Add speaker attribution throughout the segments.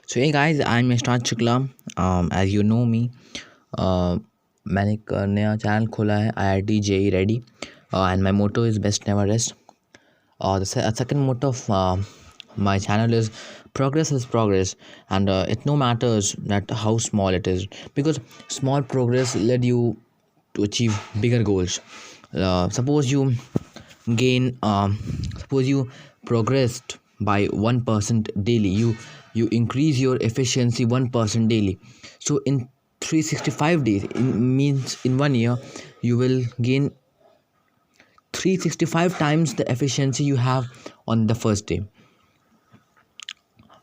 Speaker 1: So hey guys, I'm Yashrat Shukla. As you know me, मैंने एक नया channel खोला है IIT JEE Ready, and my motto is best never rest. The second motto of my channel is progress is progress, and it no matters that how small it is, because small progress led you to achieve bigger goals. Suppose you gain, suppose you progressed by 1% daily, you increase your efficiency 1% daily. So in 365 days, means in 1 year, you will gain 365 times the efficiency you have on the first day.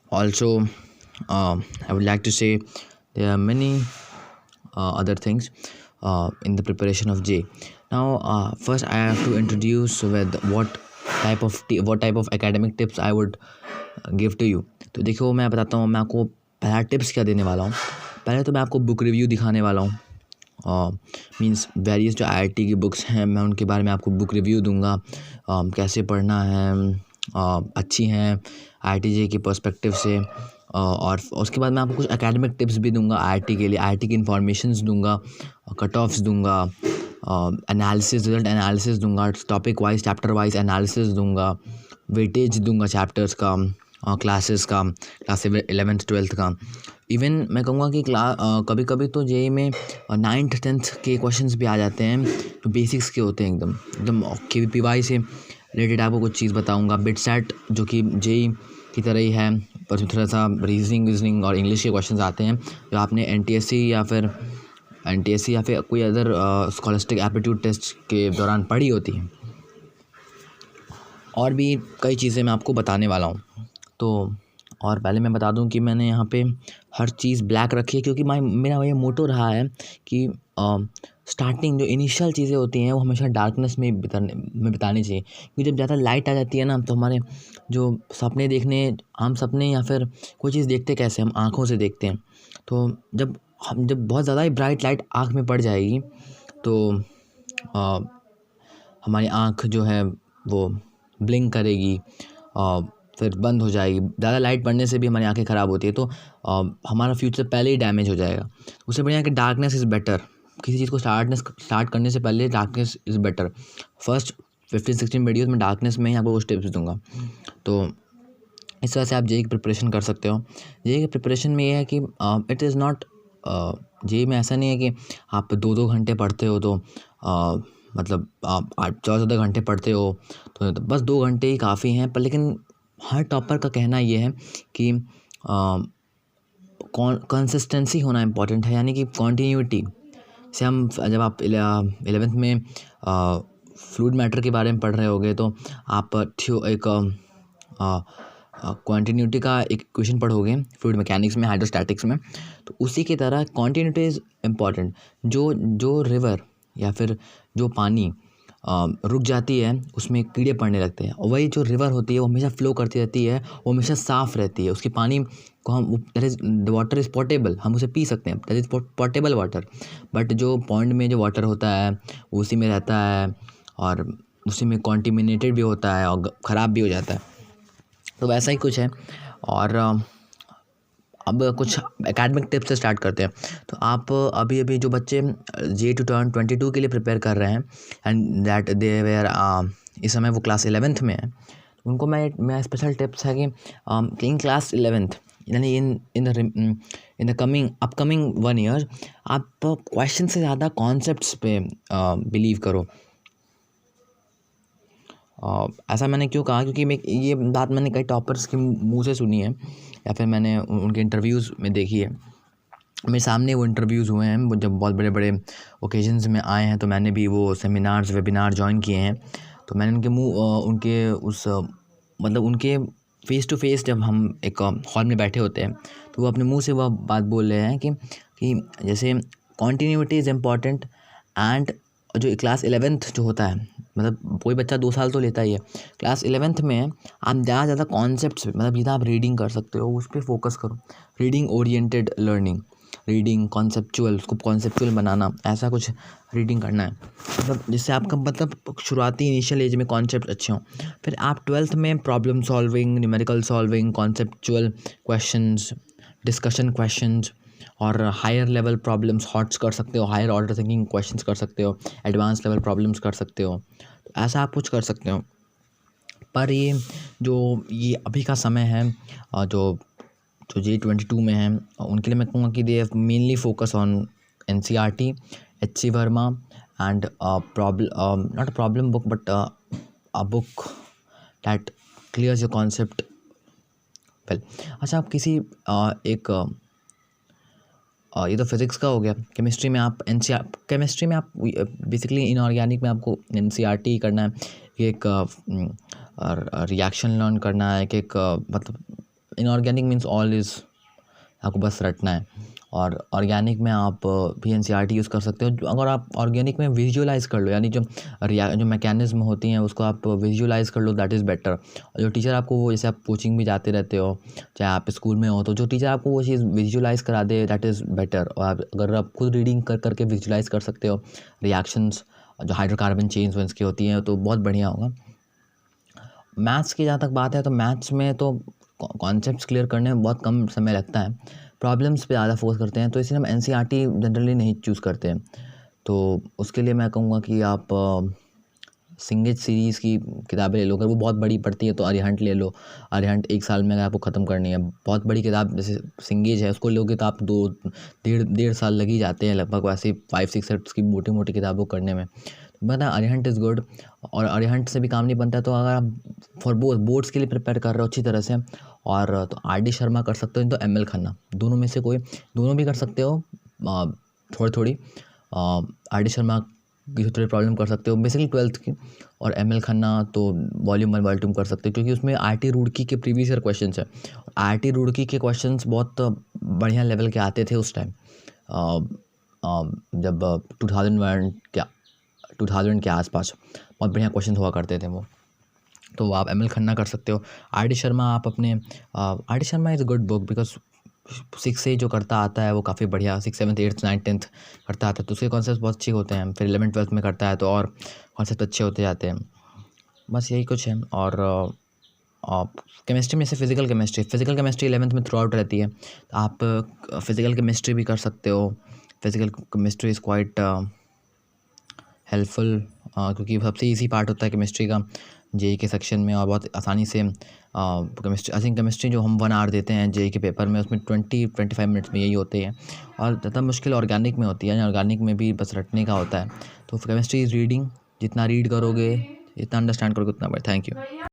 Speaker 1: Also, I would like to say there are many other things in the preparation of J. Now, first I have to introduce with what type of academic tips I would give to you. तो देखो, मैं बताता हूँ मैं आपको पहला tips क्या देने वाला हूँ. पहले तो मैं आपको बुक रिव्यू दिखाने वाला हूँ. मीन्स वेरियस जो IIT की बुक्स हैं, मैं उनके बारे में आपको बुक रिव्यू दूंगा. कैसे पढ़ना है, अच्छी हैं IIT जे के पर्सपेक्टिव से. और उसके बाद मैं आपको कुछ एकेडमिक टिप्स भी दूंगा IIT के लिए. IIT की इन्फॉर्मेशंस दूंगा, कट ऑफ्स दूंगा, एनालिसिस, रिजल्ट एनालिसिस दूंगा, topic wise chapter wise analysis दूंगा, वेटेज दूंगा चैप्टर्स का, क्लासेस का, क्लास 11th 12th का. इवन मैं कहूँगा कि कभी कभी तो JEE में 9th 10th के क्वेश्चंस भी आ जाते हैं, तो बेसिक्स के होते हैं एकदम KVPY से रिलेटेड. आपको कुछ चीज़ बताऊँगा. बिटसेट जो कि JEE की तरह ही है, पर उसमें थोड़ा सा रीजनिंग और इंग्लिश के क्वेश्चंस आते हैं जो आपने NTSC या फिर कोई अदर स्कॉलस्टिक एप्टीट्यूड टेस्ट के दौरान पढ़ी होती है. और भी कई चीज़ें मैं आपको बताने वाला हूँ. तो और पहले मैं बता दूं कि मैंने यहाँ पे हर चीज़ ब्लैक रखी है, क्योंकि मेरा ये मोटो रहा है कि स्टार्टिंग जो इनिशियल चीज़ें होती हैं वो हमेशा डार्कनेस में बितानी चाहिए. क्योंकि जब ज़्यादा लाइट आ जाती है ना, तो हमारे जो सपने देखने, आम सपने या फिर कोई चीज़ देखते कैसे, हम आँखों से देखते हैं. तो जब बहुत ज़्यादा ही ब्राइट लाइट आँख में पड़ जाएगी, तो हमारी आँख जो है वो ब्लिंक करेगी, फिर बंद हो जाएगी. ज़्यादा लाइट पड़ने से भी हमारी आंखें ख़राब होती है, तो हमारा फ्यूचर पहले ही डैमेज हो जाएगा. उससे बढ़िया कि डार्कनेस इज़ बेटर. किसी चीज़ को स्टार्ट करने से पहले darkness is better. First 15-16 videos में डार्कनेस में ही आपको कुछ टिप्स दूंगा. तो इस तरह से आप JEE की प्रिपरेशन कर सकते हो. JEE की प्रिपरेशन में ये है कि इट इज़ नॉट, JEE में ऐसा नहीं है कि आप 2-2 घंटे पढ़ते हो, तो मतलब आप 8-14 घंटे पढ़ते हो तो बस 2 घंटे ही काफ़ी हैं. पर लेकिन हर टॉपर का कहना ये है कि कंसिस्टेंसी होना इम्पॉर्टेंट है, यानी कि कॉन्टीन्यूटी से. हम जब आप 11th में फ्लूइड मैटर के बारे में पढ़ रहे होगे, तो आप एक कॉन्टीन्यूटी का एक इक्वेशन पढ़ोगे फ्लूइड मैकेनिक्स में, हाइड्रोस्टैटिक्स में. तो उसी की तरह कॉन्टीन्यूटी इज़ इम्पॉर्टेंट. जो रिवर या फिर जो पानी रुक जाती है, उसमें कीड़े पड़ने लगते हैं. और वही जो रिवर होती है वो हमेशा फ्लो करती रहती है, वो हमेशा साफ़ रहती है. उसके पानी को हम, that is the water is portable, हम उसे पी सकते हैं, that is portable water. But जो पॉन्ड में जो वाटर होता है वो उसी में रहता है, और उसी में कॉन्टिमिनेटेड भी होता है और ख़राब भी हो जाता है. तो वैसा ही कुछ है. और अब कुछ एकेडमिक टिप्स से स्टार्ट करते हैं. तो आप अभी जो बच्चे JEE 2022 के लिए प्रिपेयर कर रहे हैं, एंड दैट दे वेयर, इस समय वो क्लास 11th में है, उनको मैं स्पेशल टिप्स है कि इन क्लास 11th, यानी इन द अपकमिंग 1 ईयर, आप क्वेश्चन से ज़्यादा कॉन्सेप्ट्स पे बिलीव करो. ऐसा मैंने क्यों कहा, क्योंकि ये बात मैंने कई टॉपर्स के मुंह से सुनी है, या फिर मैंने उनके इंटरव्यूज़ में देखी है. मेरे सामने वो इंटरव्यूज़ हुए हैं, वो जब बहुत बड़े बड़े ओकेजन्स में आए हैं, तो मैंने भी वो सेमिनार्स वेबिनार ज्वाइन किए हैं. तो मैंने उनके मुँह, उनके उस मतलब उनके फ़ेस टू फेस जब हम एक हॉल में बैठे होते हैं, तो वो अपने मुँह से वह बात बोल रहे हैं कि जैसे कॉन्टीन्यूटी इज़ इम्पॉर्टेंट. एंड जो क्लास 11th जो होता है, मतलब कोई बच्चा 2 साल तो लेता ही है, क्लास 11th में आप ज़्यादा कॉन्सेप्ट्स पे, मतलब जितना आप रीडिंग कर सकते हो उस पर फोकस करो. Reading oriented learning, reading conceptual, उसको कॉन्सेप्चुअल बनाना, ऐसा कुछ रीडिंग करना है, मतलब जिससे आपका मतलब शुरुआती इनिशियल एज में कॉन्सेप्ट अच्छे हों. फिर आप 12th में problem solving, numerical solving, conceptual questions, discussion questions और हायर लेवल प्रॉब्लम्स हॉट्स कर सकते हो, हायर ऑर्डर थिंकिंग क्वेश्चंस कर सकते हो, एडवांस लेवल प्रॉब्लम्स कर सकते हो, तो ऐसा आप कुछ कर सकते हो। पर ये अभी का समय है, जो जो J22 में हैं, उनके लिए मैं कहूँगा कि they have mainly focus on NCERT, HC Verma and problem not a problem book but a book that clears your concept well. अच्छा, आप किसी एक ये तो फिज़िक्स का हो गया। केमिस्ट्री में आप केमिस्ट्री में आप बेसिकली इनऑर्गेनिक में आपको NCERT करना है, एक रिएक्शन लर्न करना है, एक मतलब इनऑर्गेनिक मीन्स ऑल इज़ आपको बस रटना है। और ऑर्गेनिक में आप भी NCERT यूज़ कर सकते हो। अगर आप ऑर्गेनिक में विजुअलाइज़ कर लो, यानी जो मैकेनिज़्म होती हैं उसको आप विजुअलाइज़ कर लो, दैट इज़ बेटर। और जो टीचर आपको वो, जैसे आप कोचिंग भी जाते रहते हो, चाहे आप स्कूल में हो, तो जो टीचर आपको वो चीज़ विजुअलाइज़ करा दे, दैट इज़ बेटर। और अगर आप खुद रीडिंग कर के विजुअलाइज़ कर सकते हो रिएक्शंस, जो हाइड्रोकार्बन चेन्स वेन्स की होती हैं, तो बहुत बढ़िया होगा। मैथ्स की जहाँ तक बात है, तो मैथ्स में तो कॉन्सेप्ट्स क्लियर करने में बहुत कम समय लगता है, प्रॉब्लम्स पे ज़्यादा फोकस करते हैं, तो इसलिए हम NCERT जनरली नहीं चूज़ करते हैं। तो उसके लिए मैं कहूँगा कि आप सिंगेज सीरीज़ की किताबें ले लो। अगर वो बहुत बड़ी पड़ती है तो अरिहंट ले लो। अरिहंट 1 साल में अगर आपको ख़त्म करनी है, बहुत बड़ी किताब जैसे सिंगेज है उसको लोगे तो आप 2 डेढ़ साल लग ही जाते हैं लगभग, वैसे 5-6 सेट्स की मोटी-मोटी किताबों करने में। पता है, अरिहंट इज़ गुड। और अरिहंट से भी काम नहीं बनता, तो अगर आप फॉर बोर्ड्स के लिए प्रिपेयर कर रहे हो अच्छी तरह से, और तो RD शर्मा कर सकते हो, तो ML खन्ना, दोनों में से कोई, दोनों भी कर सकते हो थोड़ी-थोड़ी। RD शर्मा की थोड़ी प्रॉब्लम कर सकते हो बेसिकली 12th की, और ML खन्ना तो वॉल्यूम 1 वॉल्यूम 2 कर सकते हो, क्योंकि उसमें IIT रुड़की के प्रीवियस ईयर क्वेश्चंस है। IIT रुड़की के क्वेश्चंस बहुत बढ़िया लेवल के आते थे उस टाइम, जब 2000 के आसपास बहुत बढ़िया क्वेश्चन हुआ करते थे वो। तो आप ML खन्ना कर सकते हो। RD शर्मा आप अपने RD Sharma is a good book, because 6 से जो करता आता है वो काफ़ी बढ़िया, 6, 7, 8, 9, 10th करता आता है, तो उसके कॉन्सेप्ट बहुत अच्छे होते हैं। फिर 11, 12th में करता है तो और कॉन्सेप्ट अच्छे होते जाते हैं। बस यही कुछ है। और केमिस्ट्री में से फ़िज़िकल केमिस्ट्री 11th में थ्रू आउट रहती है, तो आप फ़िज़िकल केमिस्ट्री भी कर सकते हो। Physical chemistry is quite helpful, क्योंकि सबसे ईजी पार्ट होता है केमिस्ट्री का JEE के सेक्शन में, और बहुत आसानी से केमिस्ट्री, आई थिंक केमिस्ट्री जो हम 1 आवर देते हैं JEE के पेपर में, उसमें 20-25 मिनट्स में यही होते हैं। और ज़्यादा मुश्किल ऑर्गेनिक में होती है, ऑर्गेनिक में भी बस रटने का होता है। तो केमिस्ट्री इज़ रीडिंग, जितना रीड करोगे, जितना अंडरस्टैंड करोगे उतना बढ़िया। Thank you.